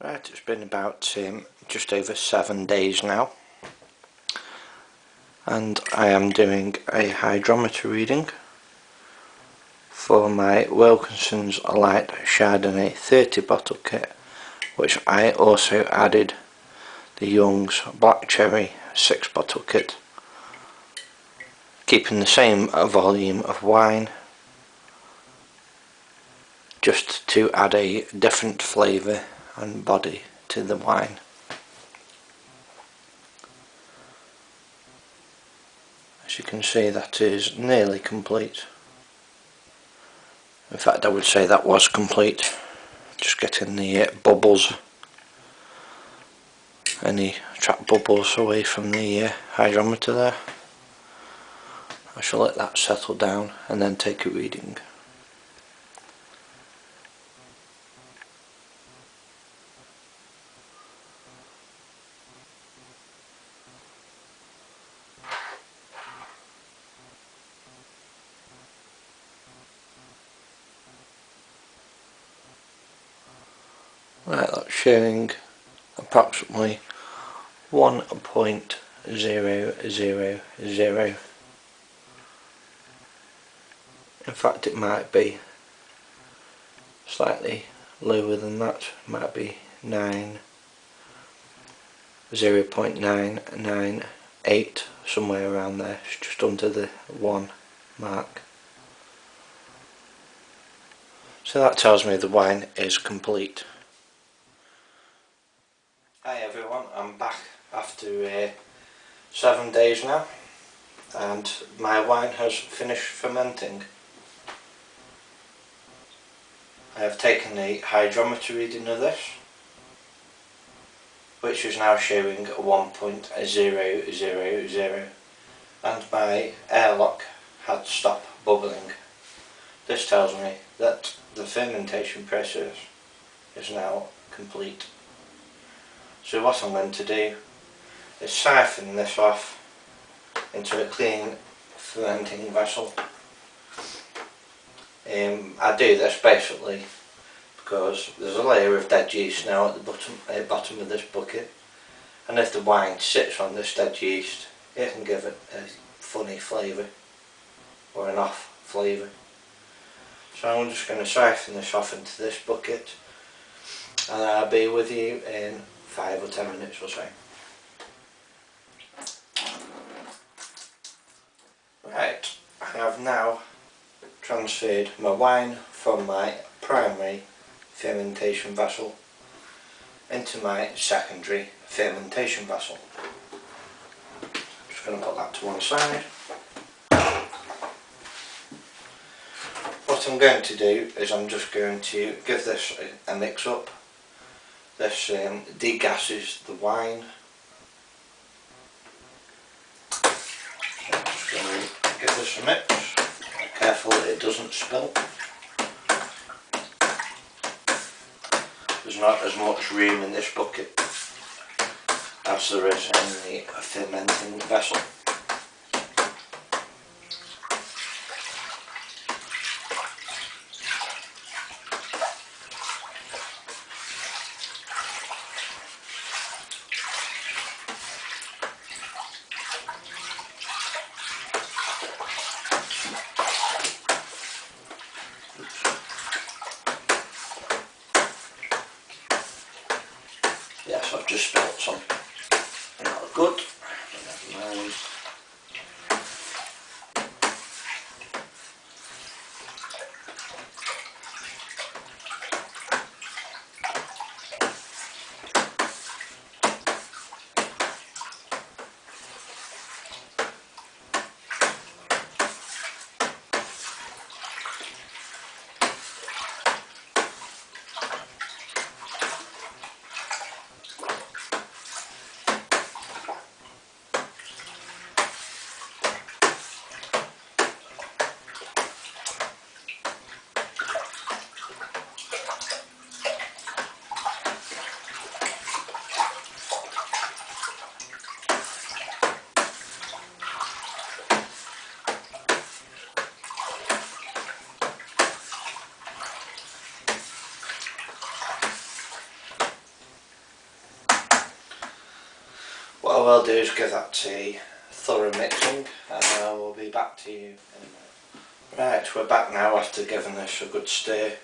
Right, it's been about just over 7 days now, and I am doing a hydrometer reading for my Wilkinson's Light Chardonnay 30 bottle kit, which I also added the Young's Black Cherry 6 bottle kit, keeping the same volume of wine, just to add a different flavour and body to the wine. As you can see, that is nearly complete. In fact, I would say that was complete. Just getting the bubbles, any trapped bubbles away from the hydrometer there. I shall let that settle down and then take a reading. Right, that's showing approximately 1.000. In fact, it might be slightly lower than that. It might be 0.998, somewhere around there. It's just under the 1 mark. So that tells me the wine is complete. Hi everyone, I'm back after 7 days now, and my wine has finished fermenting. I have taken a hydrometer reading of this, which is now showing 1.000, and my airlock had stopped bubbling. This tells me that the fermentation process is now complete. So what I'm going to do is siphon this off into a clean fermenting vessel. I do this basically because there's a layer of dead yeast now at the bottom of this bucket, and if the wine sits on this dead yeast, it can give it a funny flavour or an off flavour. So I'm just going to siphon this off into this bucket, and I'll be with you in 5 or 10 minutes or so. Right, I have now transferred my wine from my primary fermentation vessel into my secondary fermentation vessel. Just going to put that to one side. What I'm going to do is I'm just going to give this a mix up. This degasses the wine. I'm just going to give this a mix. Be careful that it doesn't spill. There's not as much room in this bucket as there is in the fermenting vessel. Yes, I've just spilled some. Not good. Never mind. I will do is give that a thorough mixing and I will be back to you in a minute. Right, we're back now after giving this a good stir.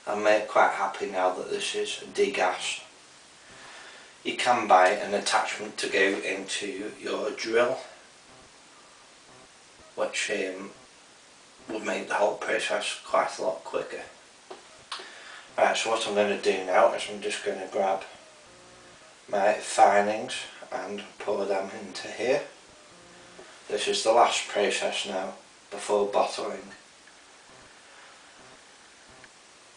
I'm quite happy now that this is degassed. You can buy an attachment to go into your drill, which would make the whole process quite a lot quicker. Right, so what I'm going to do now is I'm just going to grab my finings and pour them into here. This is the last process now before bottling.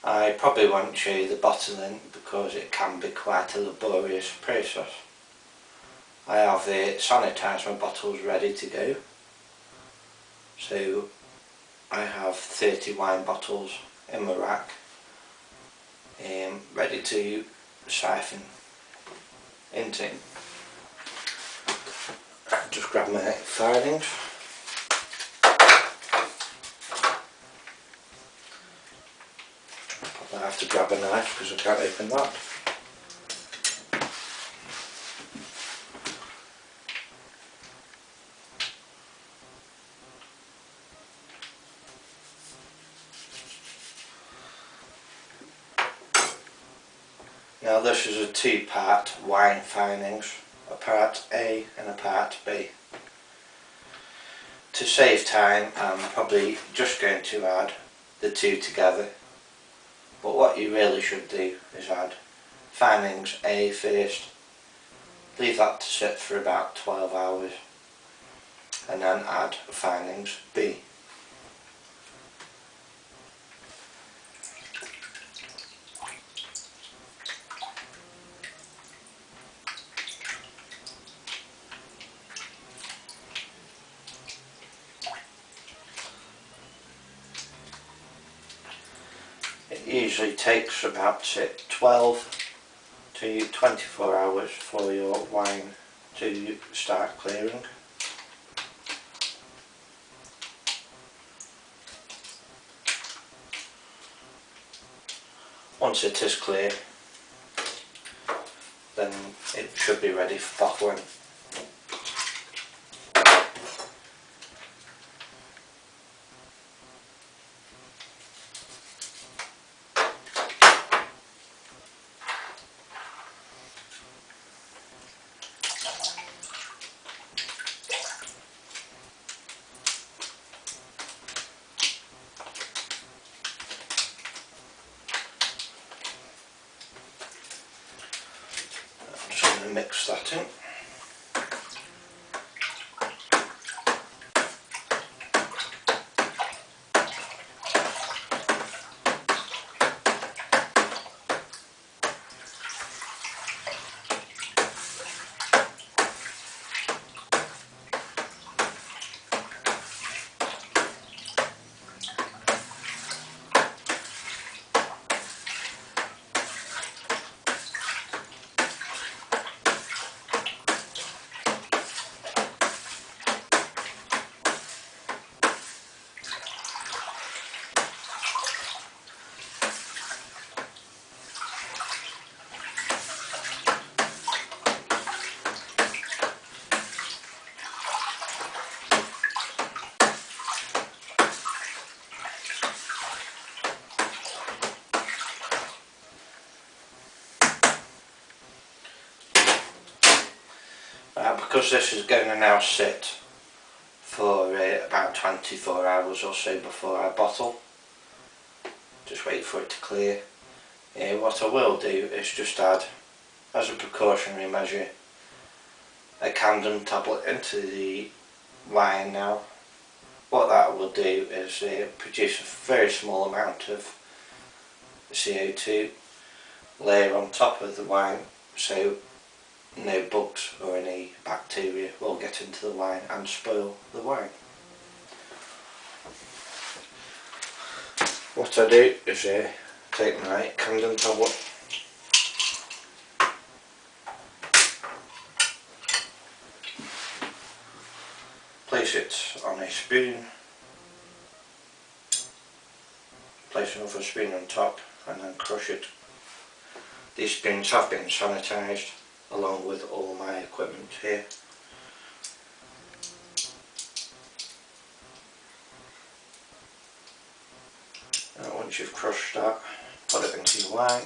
I probably won't show you the bottling because it can be quite a laborious process. I have sanitised my bottles ready to go. So I have 30 wine bottles in my rack, ready to siphon into. Just grab my filings. I have to grab a knife because I can't open that. Now this is a two-part wine finings, a part A and a part B. To save time I'm probably just going to add the two together, but what you really should do is add finings A first, leave that to sit for about 12 hours and then add finings B. It usually takes about 12 to 24 hours for your wine to start clearing. Once it is clear, then it should be ready for bottling. Mix that in. Because this is going to now sit for about 24 hours or so before I bottle, just wait for it to clear. What I will do is just add, as a precautionary measure, a Camden tablet into the wine now. What that will do is produce a very small amount of CO2 layer on top of the wine, so no bugs or any bacteria will get into the wine and spoil the wine. What I do is take my Camden tablet, place it on a spoon, place another spoon on top and then crush it. These spoons have been sanitised along with all my equipment here. Now once you've crushed that, put it into your wine.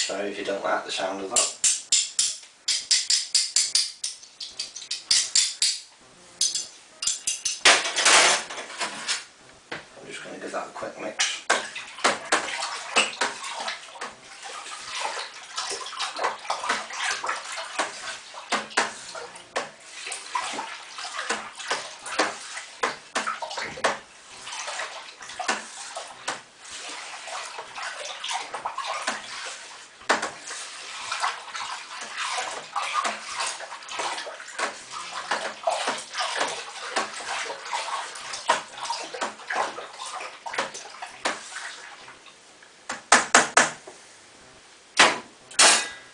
So if you don't like the sound of that, I'm just going to give that a quick mix.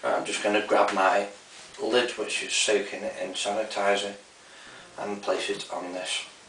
I'm just going to grab my lid, which is soaking it in sanitizer, and place it on this.